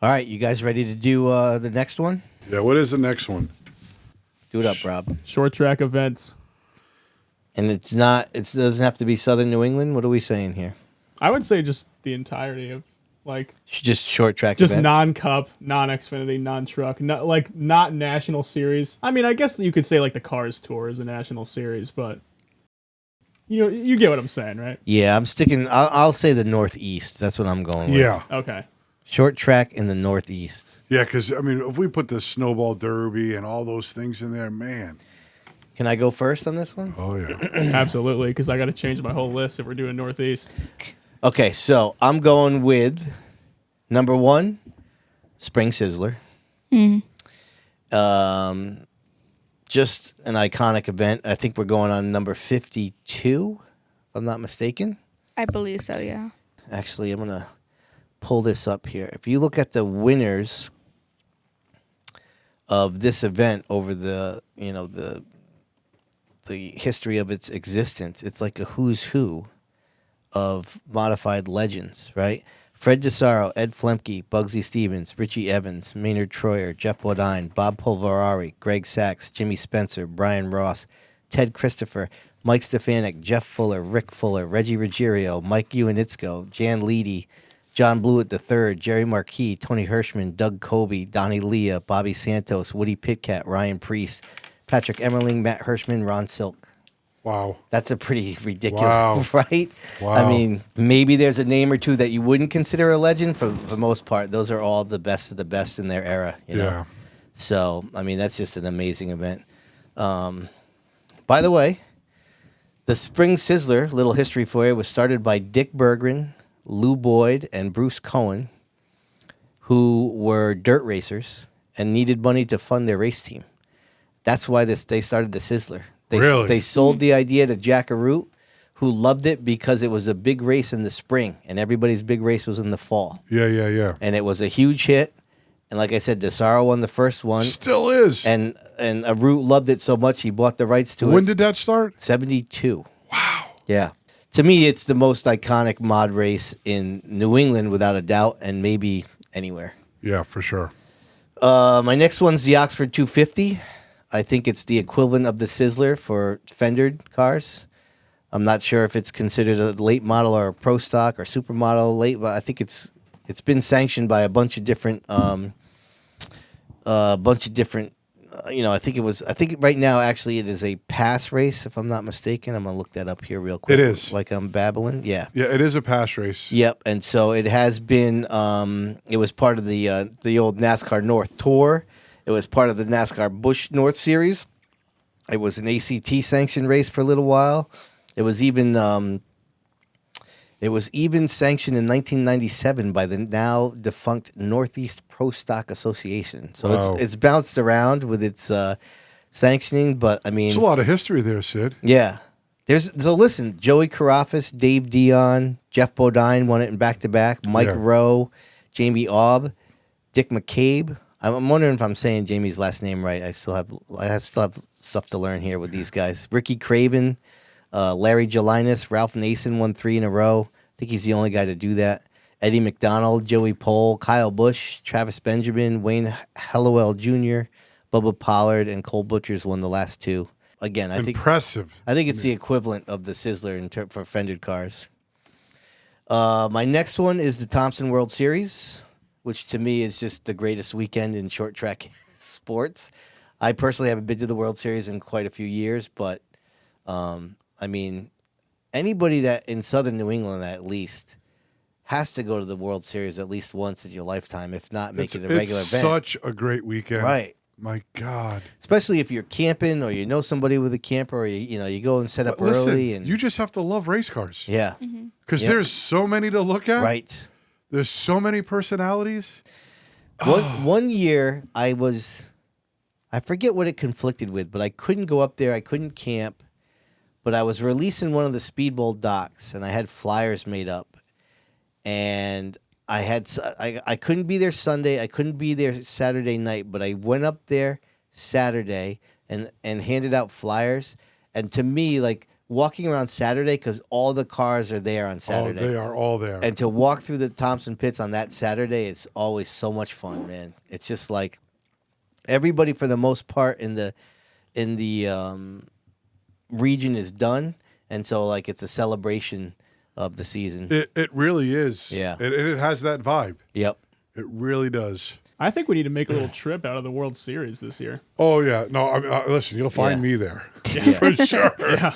All right, you guys ready to do the next one? Yeah, what is the next one? Do it up, Rob. Short track events. And it doesn't have to be Southern New England. What are we saying here? I would say just the entirety of Just short track just events. non-cup, non-Xfinity, non-truck, not national series. I mean, I guess you could say like the Cars Tour is a national series, but you get what I'm saying, right? Yeah, I'm sticking. I'll say the Northeast. That's what I'm going with. Yeah. Okay. Short track in the Northeast. Yeah, because, I mean, if we put the Snowball Derby and all those things in there, man. Can I go first on this one? Oh, yeah. Absolutely, because I got to change my whole list if we're doing Northeast. Okay, so I'm going with number 1, Spring Sizzler. Just an iconic event. I think we're going on number 52, if I'm not mistaken. I believe so, yeah. Actually, I'm going to pull this up here. If you look at the winners of this event over the history of its existence, it's like a who's who of modified legends, right? Fred DeSaro, Ed Flemke, Bugsy Stevens, Richie Evans, Maynard Troyer, Jeff Bodine, Bob Pulverari, Greg Sachs, Jimmy Spencer, Brian Ross, Ted Christopher, Mike Stefanik, Jeff Fuller, Rick Fuller, Reggie Ruggiero, Mike Ewanitzko, Jan Leedy, John Blewett III, Jerry Marquis, Tony Hirschman, Doug Colby, Donnie Leah, Bobby Santos, Woody Pitcat, Ryan Priest, Patrick Emmerling, Matt Hirschman, Ron Silk. Wow. That's a pretty ridiculous, right? Wow. I mean, maybe there's a name or two that you wouldn't consider a legend. For the most part, those are all the best of the best in their era. You know? Yeah. So, I mean, that's just an amazing event. By the way, the Spring Sizzler, little history for you, was started by Dick Berggren, Lou Boyd, and Bruce Cohen, who were dirt racers and needed money to fund their race team. That's why they started the Sizzler. They sold the idea to Jack Arute, who loved it because it was a big race in the spring, and everybody's big race was in the fall. Yeah. And it was a huge hit. And like I said, DeSaro won the first one. Still is. And Arute loved it so much he bought the rights to it. When did that start? 72. Wow. Yeah. To me, it's the most iconic mod race in New England, without a doubt, and maybe anywhere. Yeah, for sure. My next one's the Oxford 250. I think it's the equivalent of the Sizzler for fendered cars. I'm not sure if it's considered a late model or a pro stock or supermodel late, but I think it's been sanctioned by a bunch of different I think right now actually it is a pass race, if I'm not mistaken. I'm gonna look that up here real quick. It is. Like I'm babbling. Yeah. Yeah, it is a pass race. Yep. And so it has been. It was part of the old NASCAR North Tour. It was part of the NASCAR Busch North Series. It was an ACT sanctioned race for a little while. It was even sanctioned in 1997 by the now defunct Northeast Pro Stock Association. So Wow. it's bounced around with its sanctioning, but I mean, There's a lot of history there, Sid. yeah. So listen, Joey Carafas, Dave Dion, Jeff Bodine won it in back-to-back. Mike Yeah. Rowe, Jamie Aub, Dick McCabe. I'm wondering if I'm saying Jamie's last name right. I still have stuff to learn here with these guys. Ricky Craven, Larry Gelinas, Ralph Nason won 3 in a row. I think he's the only guy to do that. Eddie McDonald, Joey Pohl, Kyle Busch, Travis Benjamin, Wayne Hallowell Jr., Bubba Pollard, and Cole Butchers won the last 2. Again, I think it's the equivalent of the Sizzler for fendered cars. My next one is the Thompson World Series, which to me is just the greatest weekend in short track sports. I personally haven't been to the World Series in quite a few years, but I mean, anybody that in Southern New England at least has to go to the World Series at least once in your lifetime, if not make it a regular event. It's such a great weekend. Right. My God. Especially if you're camping or you know somebody with a camper, or you go and set up early. And you just have to love race cars. Yeah. Because there's so many to look at. Right. There's so many personalities. One year I forget what it conflicted with, but I couldn't go up there. I couldn't camp, but I was releasing one of the Speedbowl docks, and I had flyers made up, and I couldn't be there Sunday. I couldn't be there Saturday night, but I went up there Saturday and handed out flyers. And to me, like, walking around Saturday because all the cars are there on Oh, Saturday. they are all there. And to walk through the Thompson pits on that Saturday is always so much fun, man. It's just like everybody, for the most part, in the region is done, and so like it's a celebration of the season. It really is. Yeah. It has that vibe. Yep. It really does. I think we need to make a little trip out of the World Series this year. Oh yeah. No, listen, you'll find Yeah. me there Yeah. for sure. Yeah.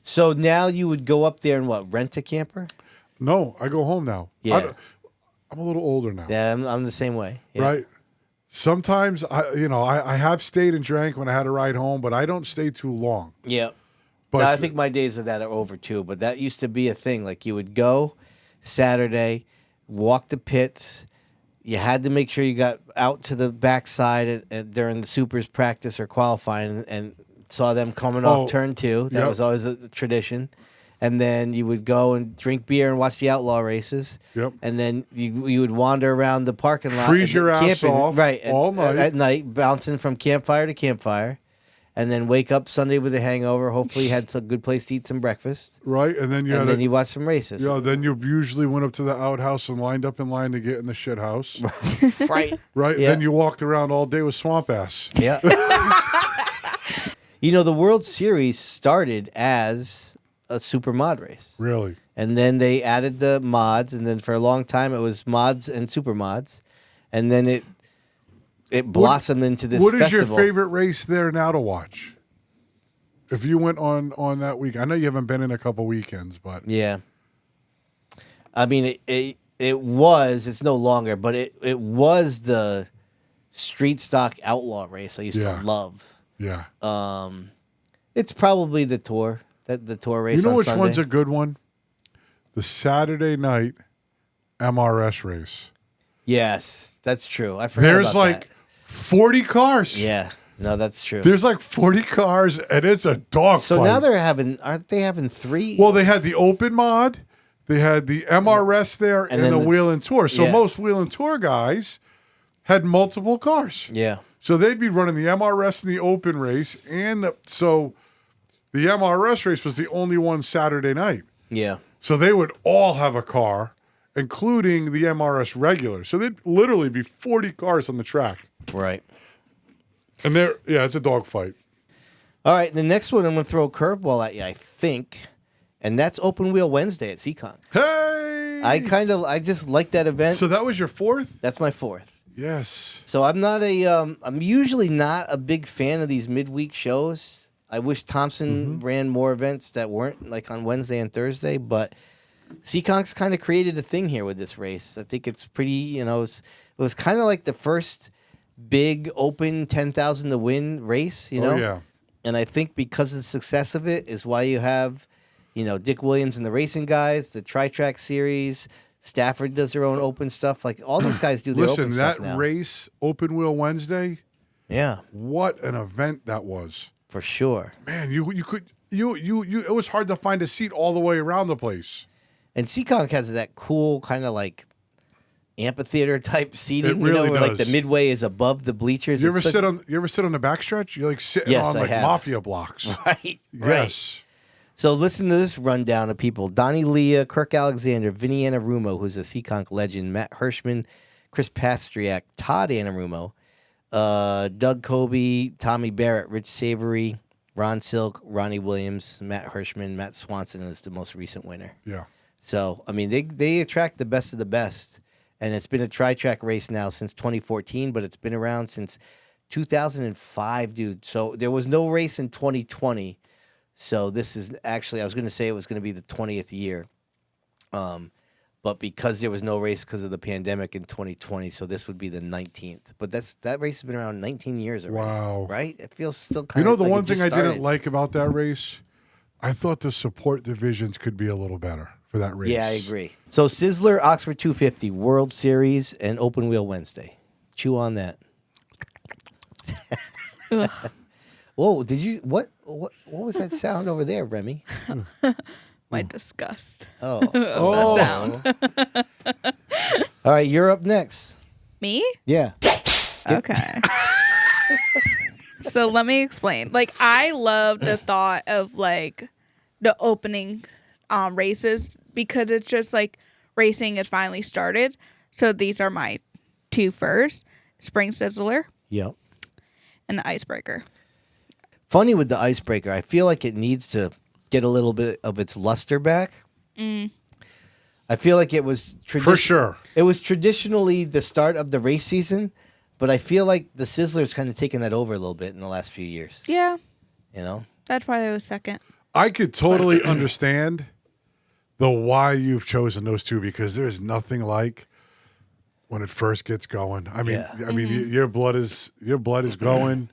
So now you would go up there and what? Rent a camper? No, I go home now. Yeah. I'm a little older now. Yeah, I'm the same way. Yeah. Right. Sometimes I have stayed and drank when I had to ride home, but I don't stay too long. Yeah. But Now, I think my days of that are over too, but that used to be a thing. Like you would go Saturday, walk the pits. You had to make sure you got out to the backside during the supers practice or qualifying and saw them coming off turn 2. That yep. was always a tradition. And then you would go and drink beer and watch the outlaw races. Yep. And then you would wander around the parking lot. Freeze your ass camping, off right, all night. At night, bouncing from campfire to campfire. And then wake up Sunday with a hangover. Hopefully you had some good place to eat some breakfast. Right, and then You watch some races. then you usually went up to the outhouse and lined up in line to get in the shit house. Right. Right, Yeah. then you walked around all day with swamp ass. Yeah. The World Series started as a super mod race. Really? And then they added the mods, and then for a long time it was mods and super mods. And then it blossomed into this What is festival. your favorite race there now to watch? If you went on that week, I know you haven't been in a couple weekends, but Yeah. I mean, it's no longer, but it was the street stock outlaw race I used to love. yeah. It's probably the tour, the tour race. You know on which Sunday. one's a good one? The Saturday night MRS race. Yes, that's true. I forgot There's about like that. 40 cars. Yeah, no, that's true. There's like 40 cars, and it's a dog So fight. now aren't they having 3? Well, they had the open mod, they had the MRS there, and then the the- wheel and tour. So yeah. most wheel and tour guys had multiple cars. Yeah, So they'd be running the MRS in the open race, and so the MRS race was the only one Saturday night. yeah, So they would all have a car, including the MRS regular. So they'd literally be 40 cars on the track. right. And it's a dogfight. All right, the next one I'm going to throw a curveball at you, I think, and that's Open Wheel Wednesday at Seekonk. Hey! I just like that event. So that was your 4th? That's my 4th. Yes. So I'm usually not a big fan of these midweek shows. I wish Thompson ran more events that weren't like on Wednesday and Thursday, but Seekonk's kind of created a thing here with this race. I think it's pretty, it was kind of like the first big open 10,000 to win race, Oh, yeah. And I think because of the success of it is why you have, Dick Williams and the racing guys, the Tri-Track series, Stafford does their own open stuff. Like all these guys do their Listen, open that stuff now. race, Open Wheel Wednesday, Yeah, what an event that was. for sure. Man, you it was hard to find a seat all the way around the place. And Seekonk has that cool kind of like amphitheater type seating, It really where like does. the midway is above the bleachers. You ever It's sit on the backstretch? You're like sitting Yes, on I like have. mafia blocks. right? Yes. Right. So listen to this rundown of people: Donnie Leah, Kirk Alexander, Vinny Anarumo, who's a Seekonk legend, Matt Hirschman, Chris Pastriak, Todd Anarumo, Doug Kobe, Tommy Barrett, Rich Savory, Ron Silk, Ronnie Williams, Matt Hirschman, Matt Swanson is the most recent winner. Yeah. So, I mean, they attract the best of the best. And it's been a tri-track race now since 2014, but it's been around since 2005, dude. So there was no race in 2020. So this is actually, I was going to say it was going to be the 20th year. But because there was no race because of the pandemic in 2020, so this would be the 19th. But that race has been around 19 years already. Wow. Right? It feels still kind of The like one it thing just I didn't started. like about that race, I thought the support divisions could be a little better for that race. Yeah, I agree. So Sizzler, Oxford 250, World Series, and Open Wheel Wednesday. Chew on that. Whoa! Did you what was that sound over there, Remy? My disgust. Oh, That sound. All right, you're up next. Me? Yeah. Okay. So let me explain. Like, I love the thought of like the opening races because it's just like racing has finally started. So these are my two first: Spring Sizzler Yep. and the Icebreaker. Funny with the Icebreaker, I feel like it needs to get a little bit of its luster back. I feel like it was For sure. It was traditionally the start of the race season, but I feel like the Sizzler's kind of taken that over a little bit in the last few years. Yeah, You know? that's why it was second. I could totally understand the why you've chosen those two because there's nothing like when it first gets going. I mean, Yeah. your blood is going.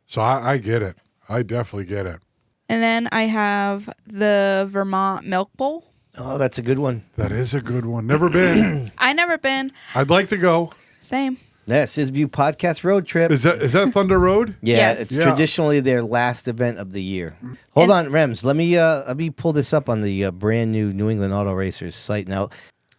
So I get it. I definitely get it. And then I have the Vermont Milk Bowl. Oh, that's a good one. That is a good one. Never been. I never been. I'd like to go. Same. Yeah, Sisview Podcast Road Trip. Is that Thunder Road? Yeah, Yes. it's Yeah. traditionally their last event of the year. Hold on, Rems. Let me pull this up on the brand new New England Auto Racers site now.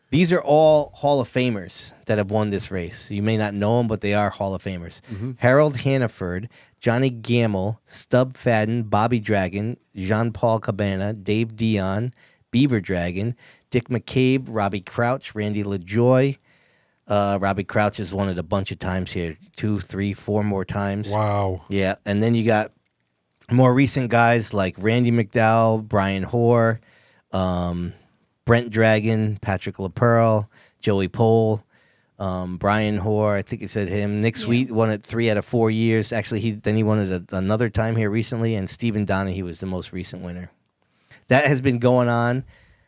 These are all Hall of Famers that have won this race. You may not know them, but they are Hall of Famers. Harold Hannaford, Johnny Gamble, Stub Fadden, Bobby Dragon, Jean-Paul Cabana, Dave Dion, Beaver Dragon, Dick McCabe, Robbie Crouch, Randy LaJoy. Robbie Crouch has won it a bunch of times here. 2, 3, 4 more times. Wow. Yeah, and then you got more recent guys like Randy McDowell, Brian Hoare, Brent Dragon, Patrick LaPearl, Joey Pole, Brian Hoare. I think he said him. Nick Sweet won it 3 out of 4 years. Actually, he won it another time here recently, and Stephen Donahue was the most recent winner. That has been going on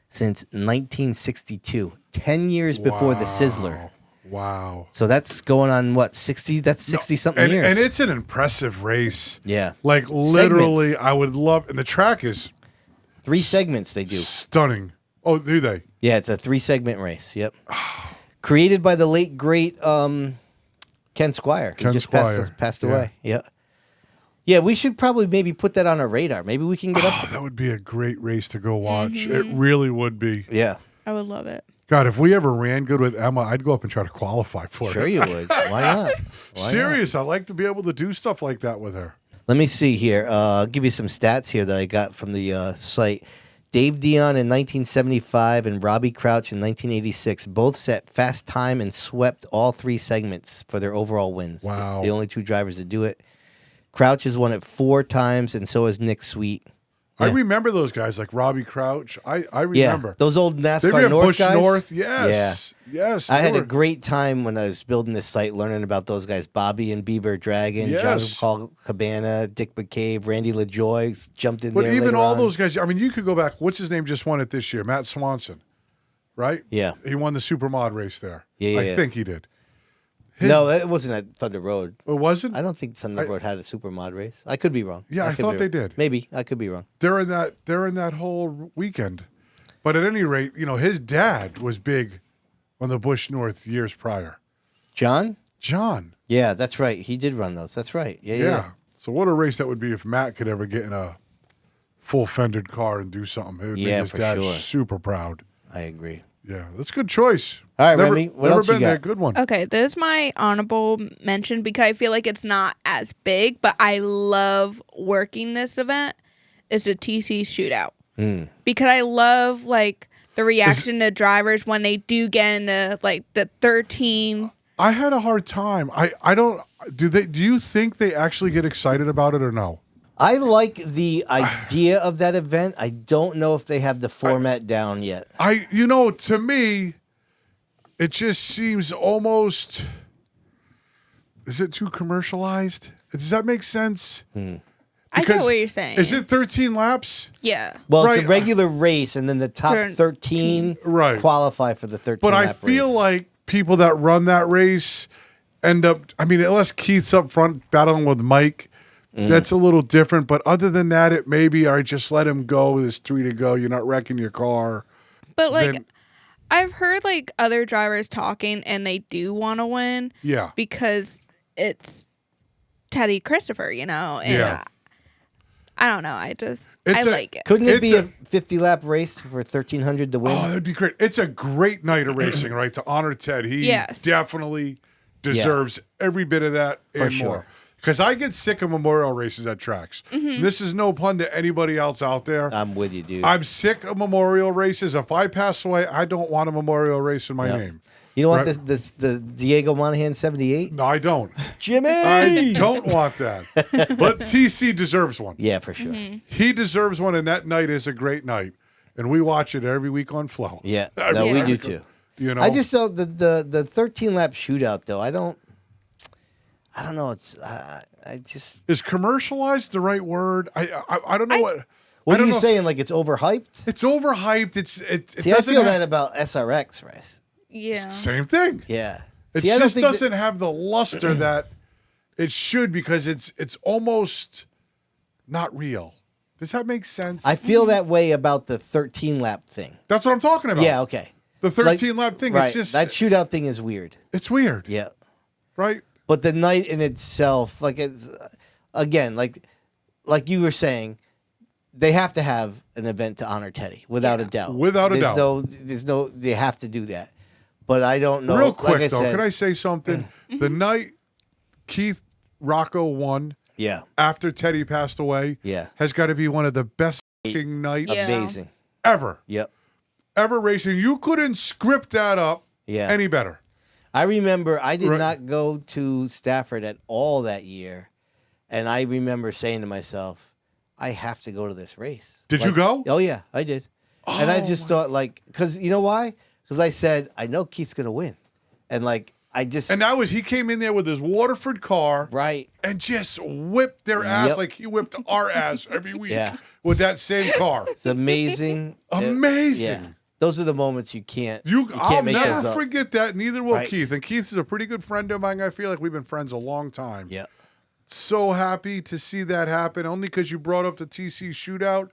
since 1962, 10 years before the Sizzler. Wow. So that's going on, what, 60? That's 60-something years. And it's an impressive race. Yeah. Like literally, Segments. I would love, and the track is 3 segments they do. stunning. Oh, do they? Yeah, it's a 3-segment race. Yep. Created by the late, great Ken Squire. He Ken just Squire. passed Yeah. away. Yeah. Yeah, we should probably maybe put that on our radar. Maybe we can get up. Oh, that would be a great race to go watch. It really would be. Yeah. I would love it. God, if we ever ran good with Emma, I'd go up and try to qualify for Sure it. you would. Why not? Why Serious. I like to be able to do stuff like that with her. Let me see here. I'll give you some stats here that I got from the site. Dave Dion in 1975 and Robbie Crouch in 1986 both set fast time and swept all 3 segments for their overall wins. Wow. The only 2 drivers to do it. Crouch has won it 4 times, and so has Nick Sweet. I Yeah. remember those guys like Robbie Crouch. I Yeah, remember. those old They NASCAR were at North Busch guys. North. Yes. Yes. I they had a were- great time when I was building this site, learning about those guys: Bobby and Bieber Dragon, Yes. John Paul Cabana, Dick McCabe, Randy LaJoy jumped in But there. even later all on. those guys, I mean, you could go back. What's his name just won it this year? Matt Swanson, right? Yeah. He won the Supermod race there. Yeah, I yeah. think he did. No, it wasn't at Thunder Road. It wasn't? I don't think Thunder Road had a supermod race. I could be wrong. Yeah, I could thought be they wrong. did. Maybe I could be wrong. They're in that whole weekend. But at any rate, his dad was big on the Busch North years prior. John? John. Yeah, that's right. He did run those. That's right. Yeah, yeah. Yeah. So what a race that would be if Matt could ever get in a full fended car and do something. It would make Yeah, his for dad sure. super proud. I agree. Yeah, that's a good choice. All right, never, Remy, what never else you been there. got? Good one. Okay, this is my honorable mention because I feel like it's not as big, but I love working this event. Is the TC shootout because I love like the reaction to drivers when they do get into like the 13. I had a hard time. I don't. Do you think they actually get excited about it or no? I like the idea of that event. I don't know if they have the format down yet. To me, it just seems almost. Is it too commercialized? Does that make sense? I get Because- what you're saying. Is it 13 laps? Yeah. Well, it's Right. a regular race, and then the top 13 Right. qualify for the 13 But I lap feel race. like people that run that race end up. I mean, unless Keith's up front battling with Mike, that's a little different. But other than that, it maybe I just let him go. There's 3 to go. You're not wrecking your car. But like Then- I've heard like other drivers talking and they do want to win Yeah. because it's Teddy Christopher, and Yeah. I don't know. I It's like it. Couldn't it It's be a- a 50-lap race for 1,300 to win? Oh, that'd be great. It's a great night of racing, right? To honor Ted. He Yes. definitely deserves every bit of that and sure. more. Because I get sick of memorial races at tracks. This is no pun to anybody else out there. I'm with you, dude. I'm sick of memorial races. If I pass away, I don't want a memorial race in my name. You don't want Right. the Diego Monahan 78? No, I don't. Jimmy! I don't want that. But TC deserves one. Yeah, for sure. He deserves one, and that night is a great night. And we watch it every week on Flow. Yeah, Every no, we week. do too. You know, I just thought the 13 lap shootout though. I don't know. It's I just. is commercialized the right word? I don't know what. What I are don't you know. saying? Like it's overhyped? It's overhyped. It See, I doesn't feel have, that about SRX race. Yeah. same thing. Yeah. It See, I don't just think that- doesn't have the luster that it should because it's almost not real. Does that make sense? I feel that way about the 13 lap thing. That's what I'm talking about. Yeah. Okay. The 13 lap thing. Right. It's just That shootout thing is weird. it's weird. Yeah. Right. But the night in itself, like it's again, like you were saying, they have to have an event to honor Teddy, without a doubt. Without a doubt. There's no. They have to do that. But I don't know. Real quick like though, said, can I say something? The night Keith Rocco won Yeah. after Teddy passed away, Yeah. has got to be one of the best fucking nights Yeah. Amazing. ever. Yep. Ever racing. You couldn't script that up Yeah. any better. I remember I did Right. not go to Stafford at all that year, and I remember saying to myself, "I have to go to this race." Did you go? Oh yeah, I did. And I just thought, like, because you know why? Because I said I know Keith's gonna win, and like I just And that was he came in there with his Waterford car right. and just whipped their ass Yep. like he whipped our ass every week Yeah. with that same car. It's amazing. Amazing. Yeah. Those are the moments you can't. I'll can't make never those up. forget that. Neither will Right. Keith. And Keith is a pretty good friend of mine. I feel like we've been friends a long time. Yeah. So happy to see that happen. Only because you brought up the TC shootout,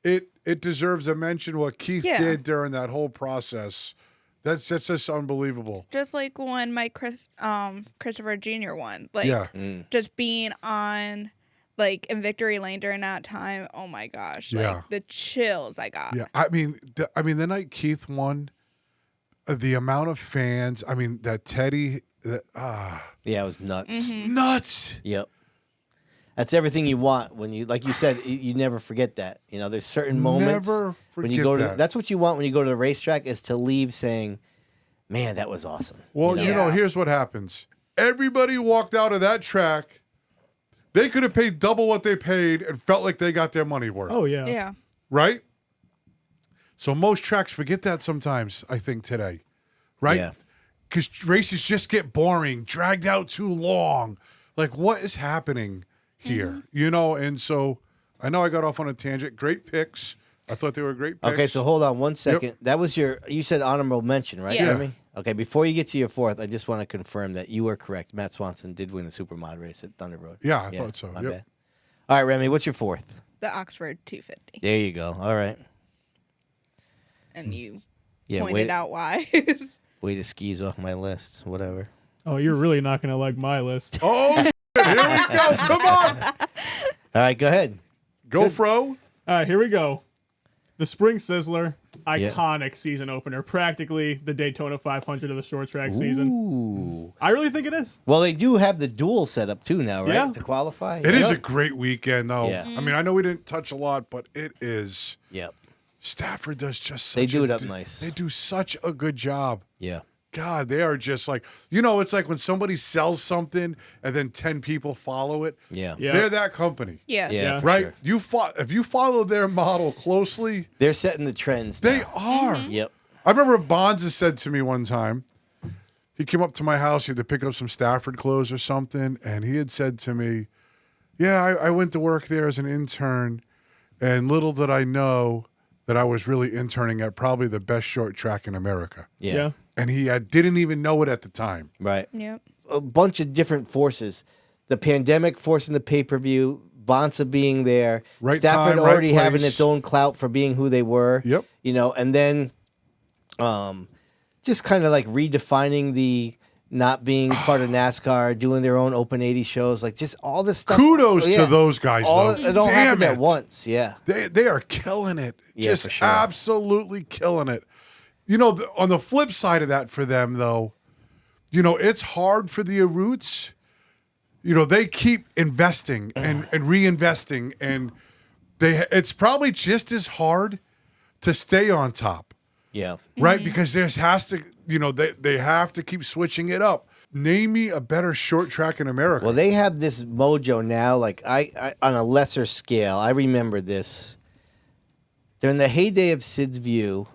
it deserves a mention. What Keith Yeah. did during that whole process, that's just unbelievable. Just like when Christopher Jr. won. Like Yeah. just being on in victory lane during that time. Oh my gosh. Yeah. Like the chills I got. Yeah, I mean, the night Keith won, the amount of fans. I mean, that Teddy, Yeah, it was nuts. it's nuts. Yep. That's everything you want when you, like you said, you never forget that. You know, there's certain moments Never when you forget go to. that. That's what you want when you go to the racetrack is to leave saying, "Man, that was awesome." Well, you know? Yeah. here's what happens. Everybody walked out of that track. They could have paid double what they paid and felt like they got their money worth. Oh yeah. Yeah. Right? So most tracks forget that sometimes, I think, today. Right? Yeah. Because races just get boring, dragged out too long. Like, what is happening here? You know, and so I know I got off on a tangent. Great picks. I thought they were great picks. Okay, so hold on one second. That was you said honorable mention, right, Yes. Remy? Okay, before you get to your fourth, I just want to confirm that you were correct. Matt Swanson did win a supermod race at Thunder Road. Yeah, I thought so. My Yep. bad. All right, Remy, what's your fourth? The Oxford 250. There you go. All right. And you Yeah, pointed out why. way to skis off my list. Whatever. Oh, you're really not gonna like my list. Oh, shit, here we go. Come on. All right, go ahead. Go, Fro. All right, here we go. The Spring Sizzler, iconic season opener, practically the Daytona 500 of the short track season. Ooh. I really think it is. Well, they do have the dual setup too now, right? Yeah. To qualify. It is a great weekend, though. Yeah. I mean, I know we didn't touch a lot, but it is. Yep. Stafford does just such They do it a up nice. They do such a good job. Yeah. God, they are just like, it's like when somebody sells something and then 10 people follow it. Yeah. Yeah. They're that company. Yeah. Yeah. for Right? sure. If you follow their model closely, They're setting the trends. they now. are. Yep. I remember Bonds has said to me one time, he came up to my house, he had to pick up some Stafford clothes or something, and he had said to me, yeah, I went to work there as an intern, and little did I know that I was really interning at probably the best short track in America. Yeah. And he didn't even know it at the time. Right. Yep. A bunch of different forces. The pandemic forcing the pay-per-view, Bonsa being there, Right Stafford time, right already having place. its own clout for being who they were. Yep. You know, and then just kind of like redefining the not being part of NASCAR, doing their own Open 80 shows, like just all this stuff. Kudos Oh, yeah. to those guys, All, though. it all Damn happened it. at once. Yeah. They are killing it. Yeah, Just for sure. absolutely killing it. On the flip side of that for them, though, it's hard for the Aroots they keep investing and reinvesting, and it's probably just as hard to stay on top, Yeah. right? Because there has to, they have to keep switching it up. Name me a better short track in America. Well, they have this mojo now. Like I on a lesser scale, I remember this during the heyday of Sid's View.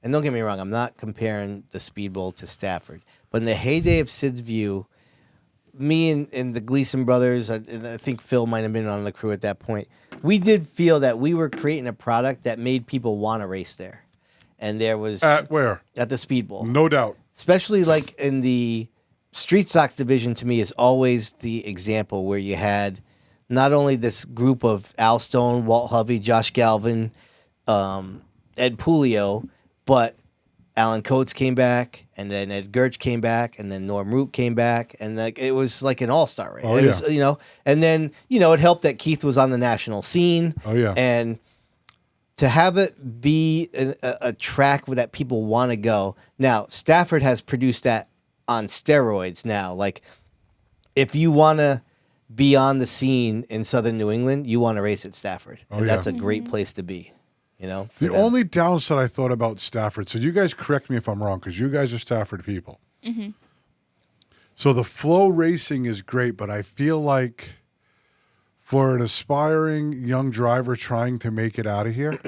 And don't get me wrong, I'm not comparing the Speedbowl to Stafford, but in the heyday of Sid's View, me and the Gleason brothers, and I think Phil might have been on the crew at that point, we did feel that we were creating a product that made people want to race there. And there was At where? At the Speedbowl. No doubt. Especially like in the Street Stocks division, to me, is always the example where you had not only this group of Al Stone, Walt Hovey, Josh Galvin, Ed Pulio, but Alan Coates came back, and then Ed Gertz came back, and then Norm Root came back, and it was like an all-star race. Oh, It yeah. was, and then, it helped that Keith was on the national scene. Oh, yeah. And to have it be a track that people want to go. Now, Stafford has produced that on steroids now. Like, if you want to be on the scene in Southern New England, you want to race at Stafford. Oh, And yeah. that's a great place to be. For The them. only downside I thought about Stafford, so you guys correct me if I'm wrong, because you guys are Stafford people. Mm-hmm. So the flow racing is great, but I feel like for an aspiring young driver trying to make it out of here,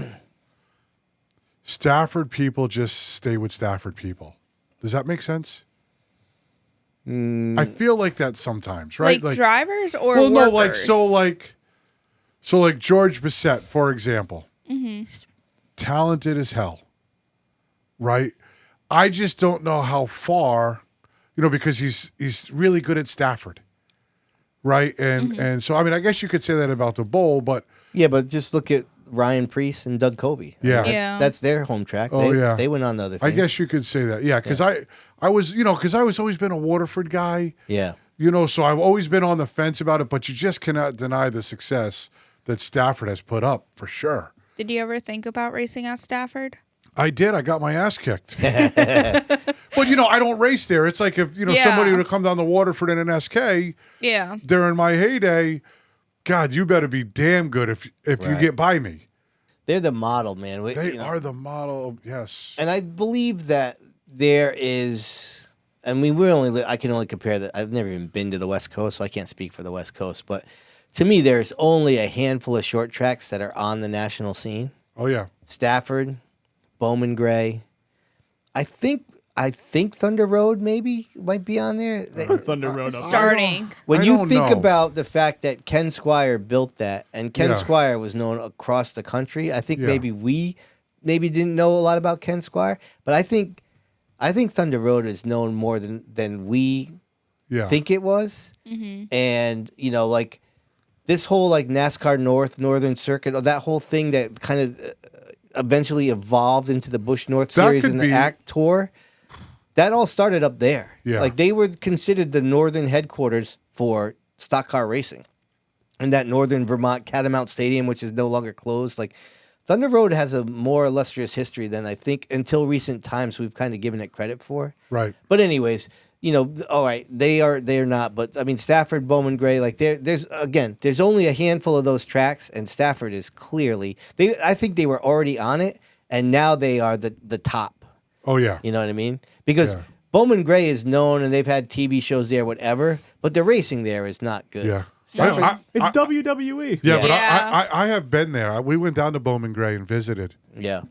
Stafford people just stay with Stafford people. Does that make sense? I feel like that sometimes, right? Like drivers or well, no, workers? like George Bissett, for example, talented as hell, right? I just don't know how far, because he's really good at Stafford, right? And so I guess you could say that about the bowl, but Yeah, but just look at Ryan Preece and Doug Kobe. Yeah. That's their home track. Oh, they, yeah. They went on to other I things. guess you could say that, yeah, because I was, because I was always been a Waterford guy. Yeah. So I've always been on the fence about it, but you just cannot deny the success that Stafford has put up, for sure. Did you ever think about racing at Stafford? I did. I got my ass kicked. But, I don't race there. It's like if, Yeah. somebody would come down to Waterford in an SK Yeah. during my heyday, God, you better be damn good if you Right. get by me. They're the model, man. They are the model of, yes. And I believe that there is, I can only compare that. I've never even been to the West Coast, so I can't speak for the West Coast. But to me, there's only a handful of short tracks that are on the national scene. Oh, yeah. Stafford, Bowman Gray. I think Thunder Road maybe might be on there. Thunder Road up. Starting. When I you don't think know. about the fact that Ken Squire built that, and Ken Yeah. Squire was known across the country, I think Yeah. maybe we didn't know a lot about Ken Squire, but I think Thunder Road is known more than we Yeah. think it was. And like this whole like NASCAR Northern Circuit, or that whole thing that kind of eventually evolved into the Busch North That Series could and the be- ACT Tour. That all started up there. Yeah. Like they were considered the northern headquarters for stock car racing. And that northern Vermont Catamount Stadium, which is no longer closed. Like Thunder Road has a more illustrious history than I think until recent times we've kind of given it credit for. Right. But anyways, all right, they're not. But I mean, Stafford, Bowman Gray, like there's only a handful of those tracks, and Stafford is clearly I think they were already on it, and now they are the top. Oh, yeah. You know what I mean? Because Yeah. Bowman Gray is known, and they've had TV shows there, whatever. But the racing there is not good. Yeah. Stafford, It's WWE. Yeah, Yeah. but Yeah. I have been there. We went down to Bowman Gray and visited. yeah,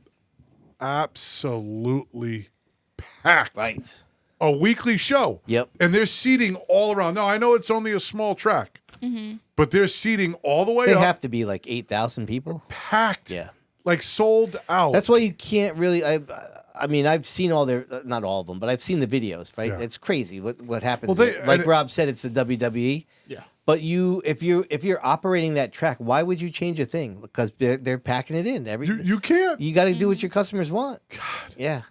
Absolutely packed. right. A weekly show. Yep. And there's seating all around. Now, I know it's only a small track, but there's seating all the way They up. have to be like 8,000 people. Packed. Yeah. Like sold out. That's why you can't really. I mean, I've seen all their, not all of them, but I've seen the videos. Right, Yeah. it's crazy what happens. Well, they- there. Like and- Rob said, it's the WWE. Yeah. But if you're operating that track, why would you change a thing? Because they're packing it in. You can't. You got to do what your customers want. God. Yeah.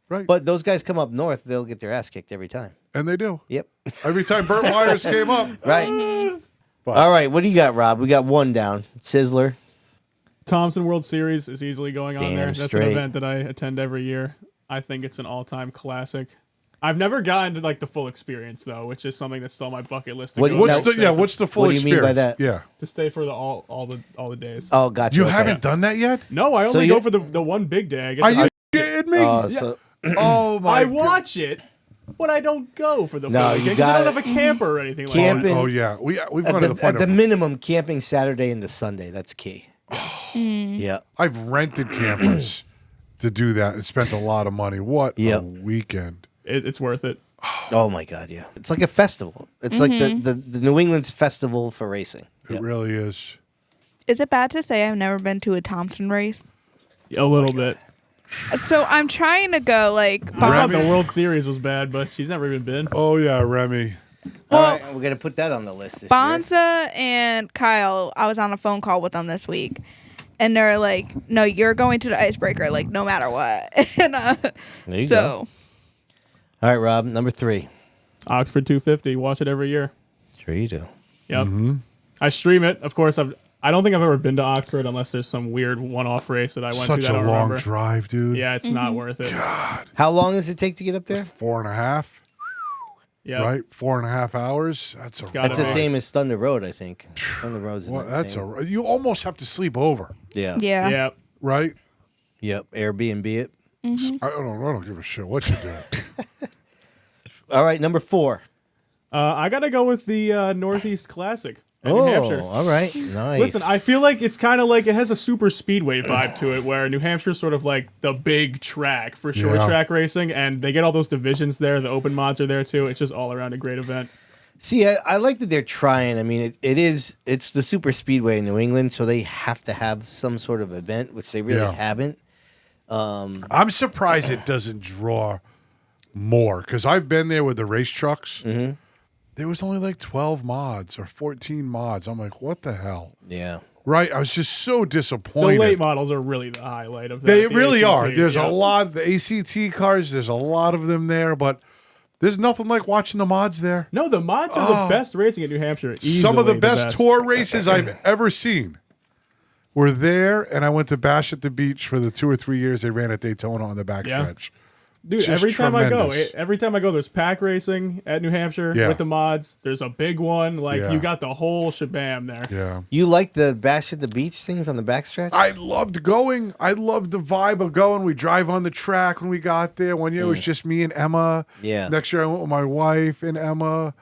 Right. But those guys come up north, they'll get their ass kicked every time. And they do. Yep. Every time Burt Myers came up. Right. But- All right. What do you got, Rob? We got one down. Sizzler. Thompson World Series is easily going on Damn there. That's straight. an event that I attend every year. I think it's an all-time classic. I've never gotten to like the full experience though, which is something that's still on my bucket list. To What- go What's to the what's the full What do you mean experience? by that? Yeah. to stay for the all the days? Oh, gotcha. You okay. haven't done that yet? No, I So only you- go for the one big day. I get Are to- you kidding me? So Oh my! I God. watch it, but I don't go for the No, full you weekend 'cause I gotta- don't have a camper or anything like Camp- that. Oh yeah, we've at gone to the the, point at the of minimum, camping Saturday into Sunday. That's key. Yeah. I've rented campers to do that and spent a lot of money. What Yep. a weekend! It's worth it. Oh my God, yeah. It's like a festival. It's like the New England's festival for racing. It Yep. really is. Is it bad to say I've never been to a Thompson race? A little bit. So I'm trying to go like I thought Remy- the World Series was bad, but she's never even been. Oh yeah, Remy. All Well- right, we're gonna put that on the list this year. Bonza and Kyle. I was on a phone call with them this week, and they're like, "No, you're going to the icebreaker, like no matter what." And There you so go. All right, Rob, number 3. Oxford 250. Watch it every year. Sure you do. Yep. I stream it. Of course, I don't think I've ever been to Oxford unless there's some weird one-off race that I went Such to that a I don't long remember. drive, dude. Yeah, it's not worth it. How long does it take to get up there? 4.5. Yeah. Right, 4.5 hours. That's a gotta That's the be. same as Thunder Road, I think. Thunder Road's in Well, that that's same. you almost have to sleep over, Yeah. yeah. Yeah. right? Yep. Airbnb it. I don't give a shit what you do. All right, number 4. I gotta go with the Northeast Classic in Oh, New Hampshire. all right. Nice. Listen, I feel like it's kind of like it has a super speedway vibe to it, where New Hampshire's sort of like the big track for short Yeah. track racing, and they get all those divisions there. The open mods are there too. It's just all around a great event. See, I like that they're trying. I mean, it's the super speedway in New England, so they have to have some sort of event, which they really Yeah. haven't. I'm surprised it doesn't draw more because I've been there with the race trucks. Mm-hmm. There was only like 12 mods or 14 mods. I'm like, what the hell? Yeah. Right? I was just so The disappointed. late models are really the highlight of that. They the really ACT, are. There's yeah. a lot. The ACT cars, there's a lot of them there, but there's nothing like watching the mods there. No, the mods are the best racing in New Hampshire. Some of the Easily best tour races I've ever seen were there, and I went to Bash at the Beach for the 2 or 3 years they ran at Daytona on the backstretch. Dude, Just every time I tremendous. go, there's pack racing at New Hampshire Yeah. with the mods. There's a big one. Like, Yeah. you got the whole shabam there. Yeah. You like the Bash at the Beach things on the backstretch? I loved going. I loved the vibe of going. We drive on the track when we got there. One year it was just me and Emma. Yeah. Next year I went with my wife and Emma.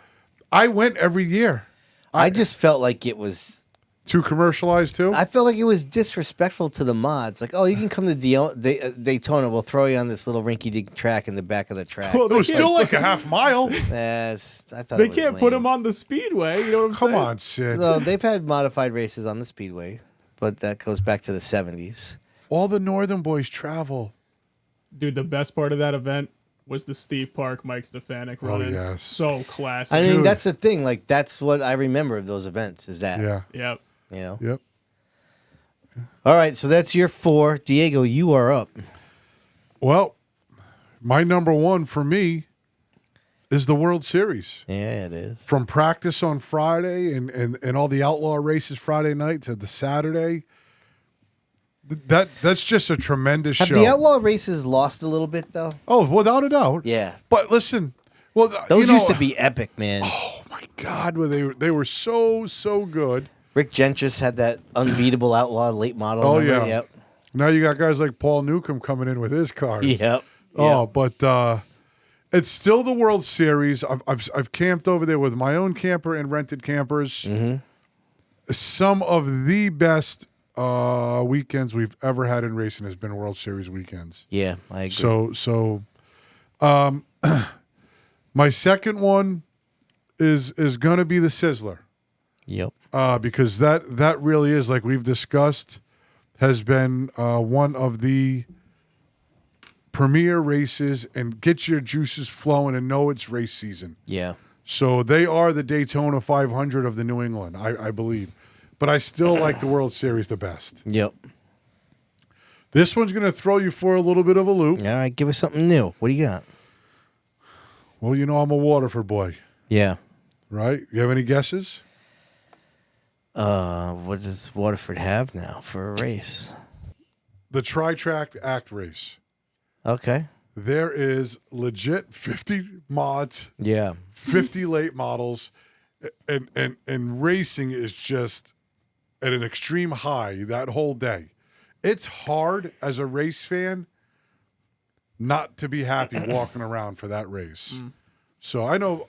I went every year. I just felt like it was. Too commercialized too? I felt like it was disrespectful to the mods. Like, oh, you can come to Daytona. We'll throw you on this little rinky-dink track in the back of the track. Well, it was still like a half mile. Yes, I thought They it was can't put lame. them on the speedway. You know what I'm Come saying? on, Sid. No, they've had modified races on the speedway, but that goes back to the 70s. All the Northern boys travel. Dude, the best part of that event was the Steve Park Mike Stefanik running. yes. So classic. I mean, Dude. that's the thing. Like, that's what I remember of those events. Is that? Yeah. Yep. You know. Yep. All right, so that's your 4. Diego, you are up. Well, my number one for me is the World Series. Yeah, it is. From practice on Friday and all the outlaw races Friday night to the Saturday. That's just a tremendous Have show. the outlaw races lost a little bit though? Oh, without a doubt. Yeah. But listen, well, Those you know, used to be epic, man. Oh my God, they were so good. Rick Gentris had that unbeatable outlaw late model. Oh, remember? yeah. Yep. Now you got guys like Paul Newcomb coming in with his cars. Yep. Oh, Yep. but it's still the World Series. I've camped over there with my own camper and rented campers. Mm-hmm. Some of the best weekends we've ever had in racing has been World Series weekends. Yeah, I agree. So, my second one is gonna be the Sizzler. Yep. Because that really is, like we've discussed, has been one of the premier races and get your juices flowing and know it's race season. Yeah. So they are the Daytona 500 of the New England, I believe. But I still like the World Series the best. Yep. This one's going to throw you for a little bit of a loop. All right, give us something new. What do you got? Well, you know I'm a Waterford boy, Yeah. right? You have any guesses? What does Waterford have now for a race? The Tri-Track Act race. Okay. there is legit 50 mods, Yeah. 50 late models, and racing is just at an extreme high that whole day. It's hard as a race fan not to be happy walking around for that race. So I know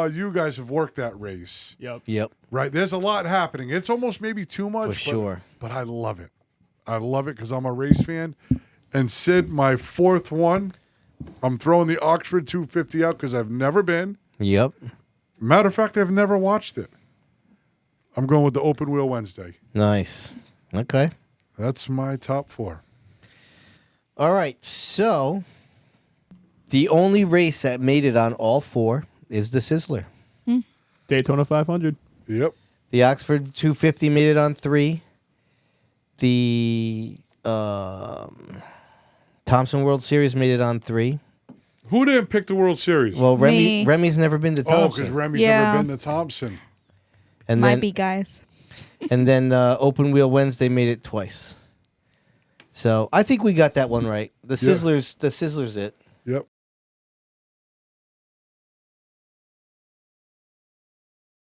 you guys have worked that race. Yep. Right? There's a lot happening. It's almost maybe too much, For sure. but I love it. I love it because I'm a race fan. And Sid, my fourth one, I'm throwing the Oxford 250 out because I've never been. Yep. Matter of fact, I've never watched it. I'm going with the Open Wheel Wednesday. Nice. Okay. That's my top 4. All right. So the only race that made it on all 4 is the Sizzler. Daytona 500. Yep. The Oxford 250 made it on 3. The Thompson World Series made it on 3. Who didn't pick the World Series? Well, Me. Remy's never been to because Thompson. Remy's Yeah. never been to Thompson. and Might then be, guys. and then Open Wheel Wednesday made it twice. So I think we got that one right. The Sizzler's it. Yep.